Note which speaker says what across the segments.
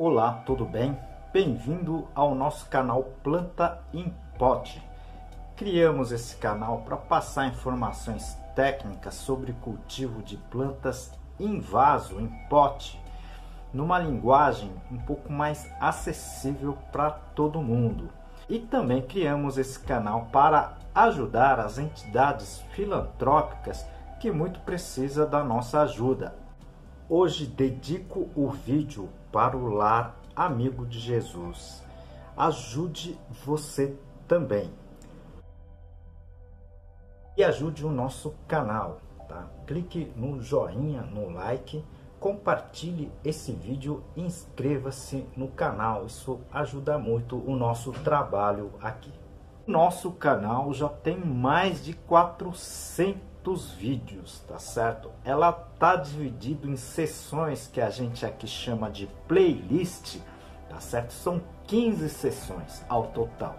Speaker 1: Olá, tudo bem? Bem-vindo ao nosso canal Planta em Pote. Criamos esse canal para passar informações técnicas sobre cultivo de plantas em vaso, em pote, numa linguagem um pouco mais acessível para todo mundo. E também criamos esse canal para ajudar as entidades filantrópicas que muito precisam da nossa ajuda. Hoje dedico o vídeo para o Lar Amigo de Jesus. Ajude você também. E ajude o nosso canal, tá? Clique no joinha, no like, compartilhe esse vídeo e inscreva-se no canal. Isso ajuda muito o nosso trabalho aqui. Nosso canal já tem mais de 400 vídeos, tá certo? Ela tá dividido em sessões que a gente aqui chama de playlist, tá certo? São 15 sessões ao total.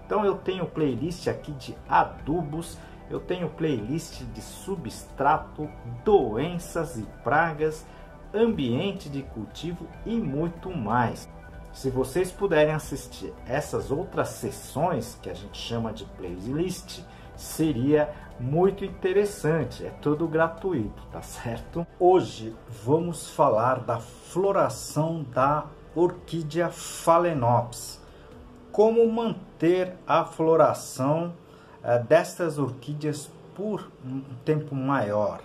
Speaker 1: Então eu tenho playlist aqui de adubos, eu tenho playlist de substrato, doenças e pragas, ambiente de cultivo e muito mais. Se vocês puderem assistir essas outras sessões que a gente chama de playlist, seria muito interessante, é tudo gratuito, tá certo? Hoje vamos falar da floração da orquídea Phalaenopsis. Como manter a floração destas orquídeas por um tempo maior.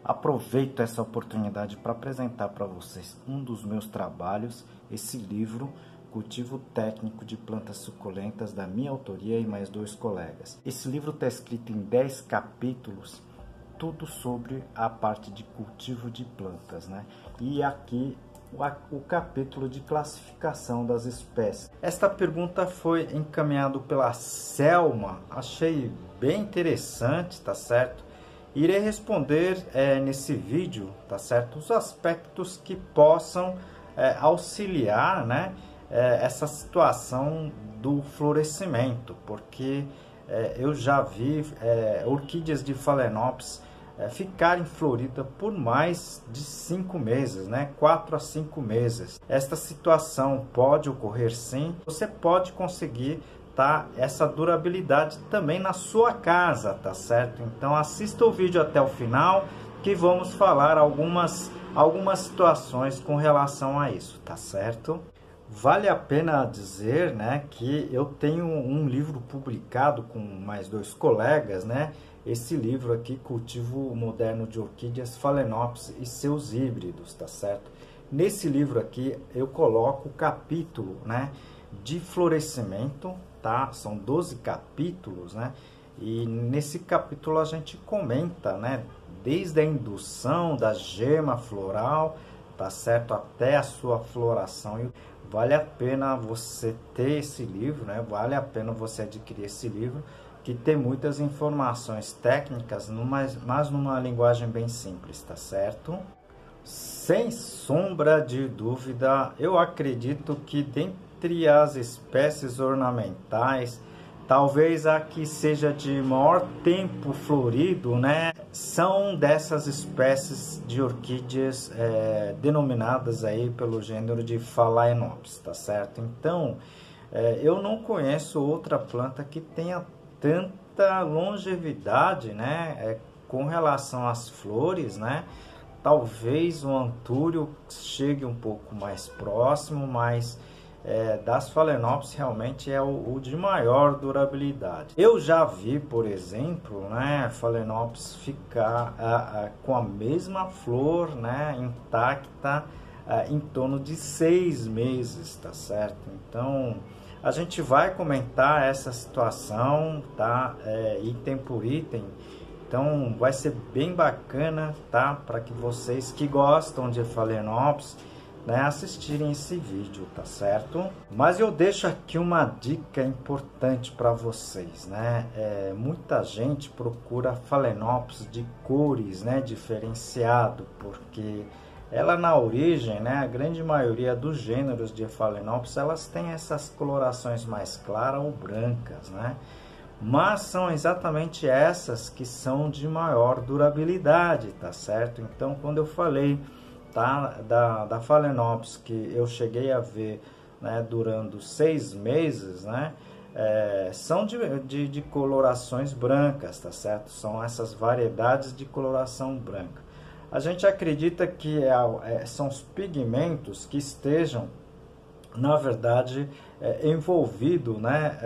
Speaker 1: Aproveito essa oportunidade para apresentar para vocês um dos meus trabalhos, esse livro, Cultivo Técnico de Plantas Suculentas, da minha autoria e mais 2 colegas. Esse livro está escrito em 10 capítulos, tudo sobre a parte de cultivo de plantas, né? E aqui o capítulo de classificação das espécies. Esta pergunta foi encaminhada pela Selma, achei bem interessante, tá certo? Irei responder nesse vídeo, tá certo, os aspectos que possam auxiliar, né, essa situação do florescimento, porque eu já vi orquídeas de Phalaenopsis ficarem floridas por mais de 5 meses, né, 4 a 5 meses. Esta situação pode ocorrer sim, você pode conseguir essa durabilidade também na sua casa, tá certo? Então assista o vídeo até o final que vamos falar algumas situações com relação a isso, tá certo? Vale a pena dizer, né, que eu tenho um livro publicado com mais 2 colegas, né? Esse livro aqui, Cultivo Moderno de Orquídeas Phalaenopsis e seus híbridos, tá certo? Nesse livro aqui eu coloco o capítulo, né, de florescimento, tá? São 12 capítulos, né? E nesse capítulo a gente comenta, né, desde a indução da gema floral, tá certo, até a sua floração. E vale a pena você ter esse livro, né? Vale a pena você adquirir esse livro, que tem muitas informações técnicas, mas numa linguagem bem simples, tá certo? Sem sombra de dúvida, eu acredito que dentre as espécies ornamentais, talvez a que seja de maior tempo florido, né, são dessas espécies de orquídeas denominadas aí pelo gênero de Phalaenopsis, tá certo? Então, eu não conheço outra planta que tenha tanta longevidade, né, com relação às flores, né? Talvez o antúrio chegue um pouco mais próximo, mas das Phalaenopsis realmente é o de maior durabilidade. Eu já vi, por exemplo, né, Phalaenopsis ficar com a mesma flor, né, intacta em torno de 6 meses, tá certo? Então a gente vai comentar essa situação, tá, item por item. Então vai ser bem bacana, tá, para que vocês que gostam de Phalaenopsis, né, assistirem esse vídeo, tá certo? Mas eu deixo aqui uma dica importante para vocês, né? Muita gente procura Phalaenopsis de cores, né, diferenciado, porque ela na origem, né, a grande maioria dos gêneros de Phalaenopsis, elas têm essas colorações mais claras ou brancas, né? mas são exatamente essas que são de maior durabilidade, tá certo? Então, quando eu falei, tá, da Phalaenopsis, que eu cheguei a ver, né, durando 6 meses, né, são de colorações brancas, tá certo? São essas variedades de coloração branca. A gente acredita que são os pigmentos que estejam, na verdade, envolvido, né,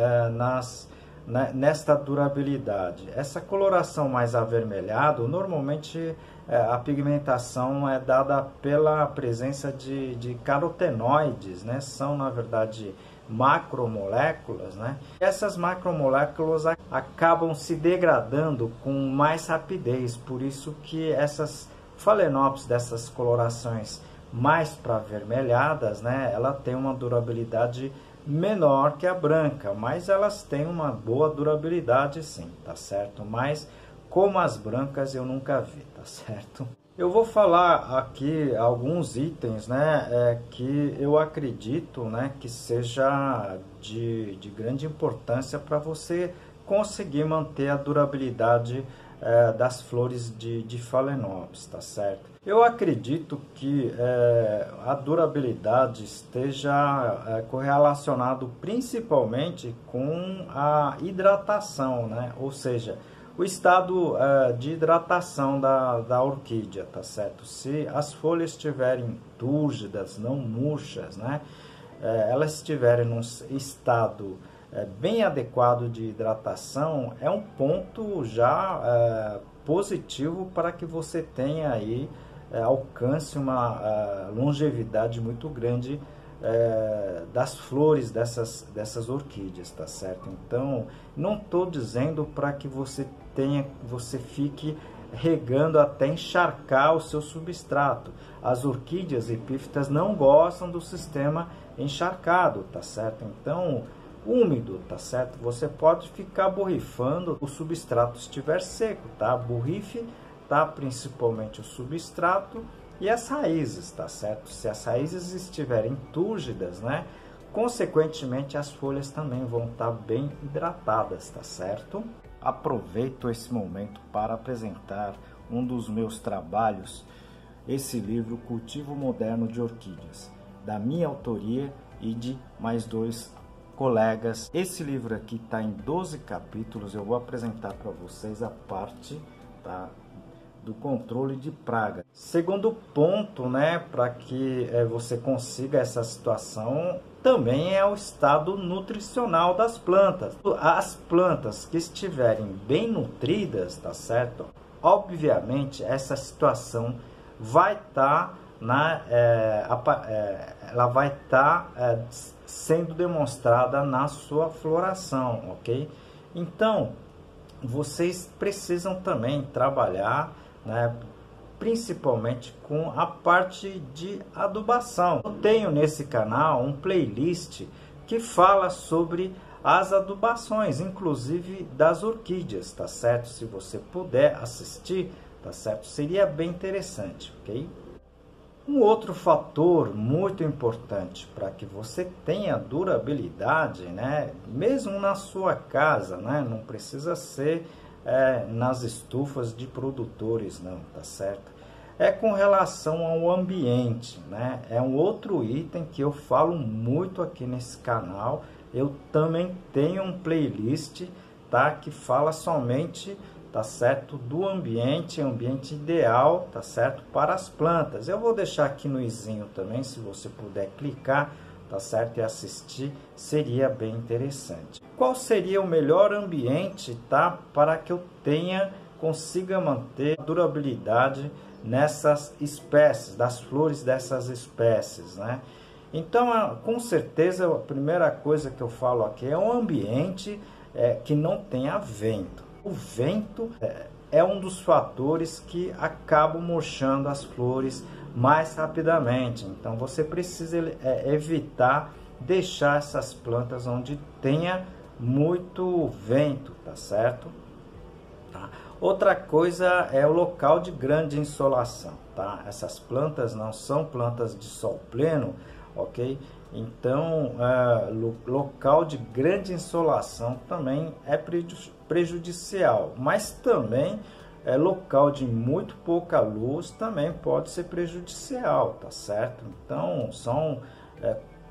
Speaker 1: nesta durabilidade. Essa coloração mais avermelhada, normalmente a pigmentação é dada pela presença de carotenoides, né? São, na verdade, macromoléculas, né? Essas macromoléculas acabam se degradando com mais rapidez, por isso que essas Phalaenopsis dessas colorações mais para avermelhadas, né, ela tem uma durabilidade menor que a branca, mas elas têm uma boa durabilidade sim, tá certo? Mas como as brancas eu nunca vi, tá certo? Eu vou falar aqui alguns itens, né, que eu acredito, né, que seja de grande importância para você conseguir manter a durabilidade das flores de Phalaenopsis, tá certo? Eu acredito que a durabilidade esteja correlacionado principalmente com a hidratação, né? Ou seja, o estado de hidratação da orquídea, tá certo? Se as folhas estiverem túrgidas, não murchas, né? Elas estiverem num estado bem adequado de hidratação, é um ponto já positivo para que você tenha aí, alcance uma longevidade muito grande das flores dessas orquídeas, tá certo? Então, não estou dizendo para que você fique regando até encharcar o seu substrato. As orquídeas epífitas não gostam do sistema encharcado, tá certo? Então, úmido, tá certo? Você pode ficar borrifando o substrato estiver seco, tá? Borrife, tá? Principalmente o substrato e as raízes, tá certo? Se as raízes estiverem túrgidas, né? Consequentemente, as folhas também vão estar bem hidratadas, tá certo? Aproveito esse momento para apresentar um dos meus trabalhos, esse livro Cultivo Moderno de Orquídeas, da minha autoria e de mais 2 colegas. Esse livro aqui está em 12 capítulos. Eu vou apresentar para vocês a parte, tá, do controle de praga. Segundo ponto, né, para que você consiga essa situação, também é o estado nutricional das plantas. As plantas que estiverem bem nutridas, tá certo? Obviamente essa situação vai estar ela vai estar sendo demonstrada na sua floração, ok? Então, vocês precisam também trabalhar, né, principalmente com a parte de adubação. Eu tenho nesse canal um playlist que fala sobre as adubações, inclusive das orquídeas, tá certo? Se você puder assistir, tá certo? Seria bem interessante, ok? Um outro fator muito importante para que você tenha durabilidade, né, mesmo na sua casa, né, não precisa ser nas estufas de produtores, não, tá certo? É com relação ao ambiente, né? É um outro item que eu falo muito aqui nesse canal. Eu também tenho um playlist, tá, que fala somente, tá certo, do ambiente ideal, tá certo, para as plantas. Eu vou deixar aqui no izinho também, se você puder clicar, tá certo, e assistir, seria bem interessante. Qual seria o melhor ambiente, tá, para que eu consiga manter a durabilidade nessas espécies, das flores dessas espécies, né? Então, com certeza, a primeira coisa que eu falo aqui é um ambiente que não tenha vento. O vento é um dos fatores que acabam murchando as flores mais rapidamente. Então, você precisa evitar deixar essas plantas onde tenha muito vento, tá certo? Tá? Outra coisa é o local de grande insolação, tá? Essas plantas não são plantas de sol pleno, ok? Então, local de grande insolação também é prejudicial, mas também local de muito pouca luz também pode ser prejudicial, tá certo? Então, são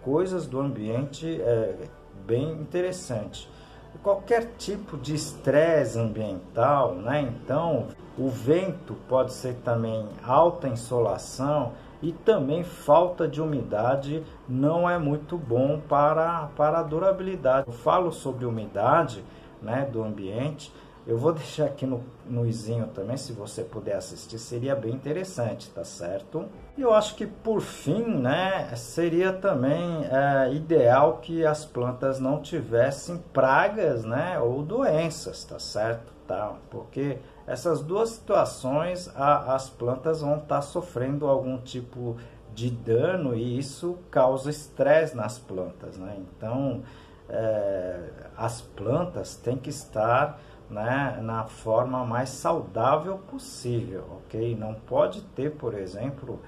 Speaker 1: coisas do ambiente bem interessantes. Qualquer tipo de estresse ambiental, né? Então, o vento pode ser também alta insolação e também falta de umidade não é muito bom para a durabilidade. Eu falo sobre umidade, né, do ambiente. Eu vou deixar aqui no izinho também, se você puder assistir, seria bem interessante, tá certo? E eu acho que por fim, né, seria também ideal que as plantas não tivessem pragas, né, ou doenças, tá certo? Tá? Porque essas duas situações, as plantas vão estar sofrendo algum tipo de dano e isso causa estresse nas plantas, né? Então, as plantas têm que estar, né, na forma mais saudável possível, ok? Não pode ter, por exemplo,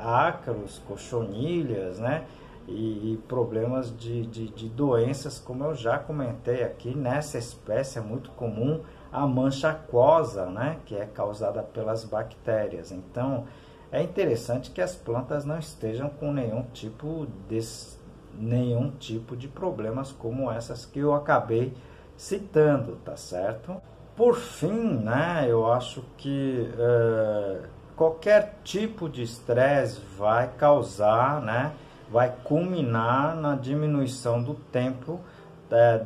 Speaker 1: ácaros, cochonilhas, né? E problemas de doenças, como eu já comentei aqui. Nessa espécie é muito comum a mancha aquosa, né? Que é causada pelas bactérias. Então, é interessante que as plantas não estejam com nenhum tipo de problemas como essas que eu acabei citando, tá certo? Por fim, né, eu acho que qualquer tipo de estresse vai causar, né, vai culminar na diminuição do tempo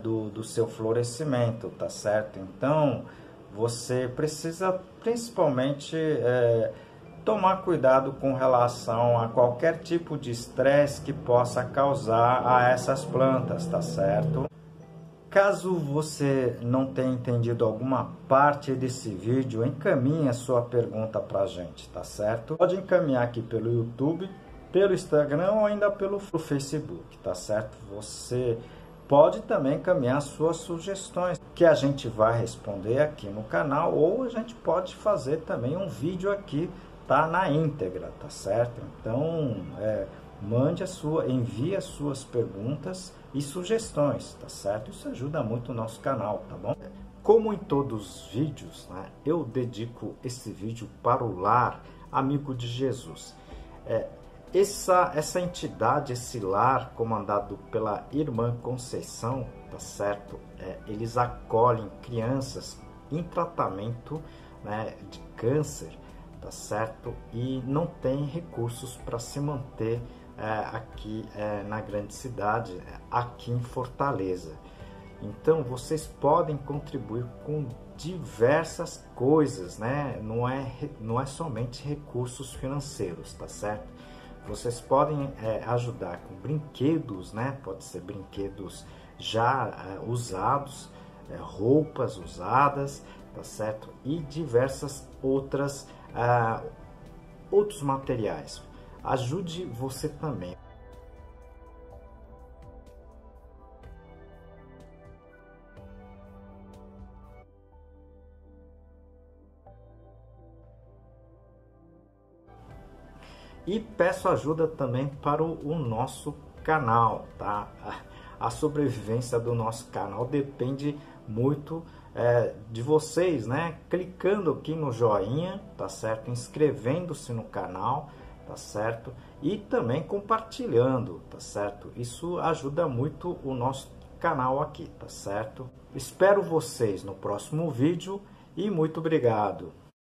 Speaker 1: do seu florescimento, tá certo? Então, você precisa principalmente tomar cuidado com relação a qualquer tipo de estresse que possa causar a essas plantas, tá certo? Caso você não tenha entendido alguma parte desse vídeo, encaminhe a sua pergunta para a gente, tá certo? Pode encaminhar aqui pelo YouTube, pelo Instagram ou ainda pelo Facebook, tá certo? Você pode também encaminhar suas sugestões, que a gente vai responder aqui no canal, ou a gente pode fazer também um vídeo aqui, tá, na íntegra, tá certo? Então, envie as suas perguntas e sugestões, tá certo? Isso ajuda muito o nosso canal, tá bom? Como em todos os vídeos, né, eu dedico esse vídeo para o Lar Amigo de Jesus. Essa entidade, esse lar comandado pela irmã Conceição, tá certo? Eles acolhem crianças em tratamento, né, de câncer, tá certo? E não tem recursos para se manter aqui na grande cidade, aqui em Fortaleza. Então, vocês podem contribuir com diversas coisas, né? Não é somente recursos financeiros, tá certo? Vocês podem ajudar com brinquedos, né? Pode ser brinquedos já usados, roupas usadas, tá certo? E diversas outros materiais. Ajude você também. E peço ajuda também para o nosso canal, tá? A sobrevivência do nosso canal depende muito de vocês, né? Clicando aqui no joinha, tá certo? Inscrevendo-se no canal, tá certo? E também compartilhando, tá certo? Isso ajuda muito o nosso canal aqui, tá certo? Espero vocês no próximo vídeo e muito obrigado!